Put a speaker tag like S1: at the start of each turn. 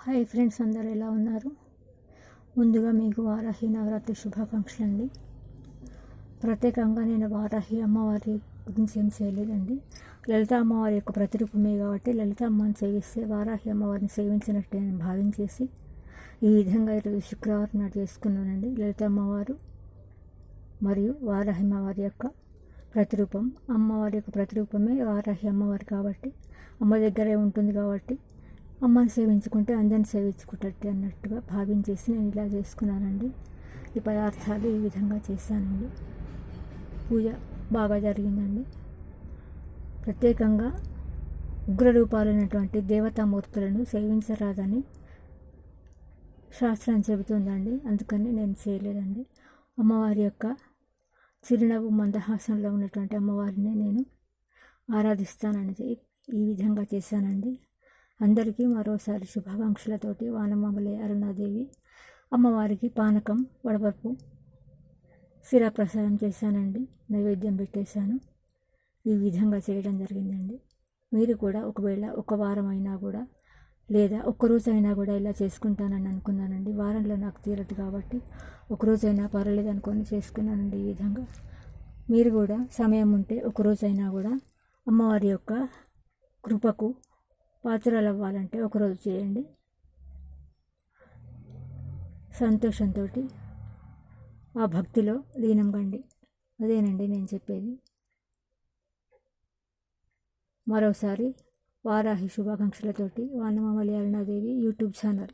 S1: Hi friends, అందరూ ఎలా ఉన్నారు? ముందుగా మీకు వారాహి నవరాత్రి శుభాకాంక్షలు అండి. ప్రత్యేకంగా నేను వారాహి అమ్మవారి గురించి ఏం చేయలేదండి. లలిత అమ్మవారి యొక్క ప్రతిరూపమే కాబట్టి లలిత అమ్మని సేవిస్తే వారాహి అమ్మవారిని సేవించినట్టే నేను భావించేసి ఈ విధంగా ఈరోజు శుక్రవారం నాడు చేసుకున్నానండి. లలిత అమ్మవారు మరియు వారాహి అమ్మవారి యొక్క ప్రతిరూపం. అమ్మవారి యొక్క ప్రతిరూపమే వారాహి అమ్మవారు కాబట్టి అమ్మ దగ్గరే ఉంటుంది కాబట్టి అమ్మని సేవించుకుంటే అందరిని సేవించుకుంటే అన్నట్టుగా భావించేసి నేను ఇలా చేసుకున్నానండి. ఈ పదార్థాలు ఈ విధంగా చేశానండి. పూజ బాగా జరిగిందండి. ప్రత్యేకంగా ఉగ్రరూపాలైనటువంటి దేవతామూర్తులను సేవించరాదని శాస్త్రం చెబుతుందండి. అందుకని నేను చేయలేదండి. అమ్మవారి యొక్క చిరునవ్వు మందహాసంలో ఉన్నటువంటి అమ్మవారిని నేను ఆరాధిస్తాననేది ఈ విధంగా చేశానండి. అందరికీ మరోసారి శుభాకాంక్షలతోటి వానమామలే అరుణాదేవి. అమ్మవారికి పానకం, వడపప్పు, శిరాప్రసాదం చేశానండి. నైవేద్యం పెట్టేశాను. ఈ విధంగా చేయడం జరిగిందండి. మీరు కూడా ఒకవేళ ఒక వారం అయినా కూడా లేదా ఒక్కరోజైనా కూడా ఇలా చేసుకుంటానని అనుకున్నానండి. వారంలో నాకు తీరదు కాబట్టి ఒకరోజైనా పర్వాలేదు అనుకొని చేసుకున్నానండి. ఈ విధంగా మీరు కూడా సమయం ఉంటే ఒకరోజైనా కూడా అమ్మవారి యొక్క కృపకు పాత్రలు అవ్వాలంటే ఒకరోజు చేయండి. సంతోషంతో ఆ భక్తిలో లీనం కండి. అదేనండి నేను చెప్పేది. మరోసారి వారాహి శుభాకాంక్షలతోటి వానమామలి అరుణాదేవి యూట్యూబ్ ఛానల్.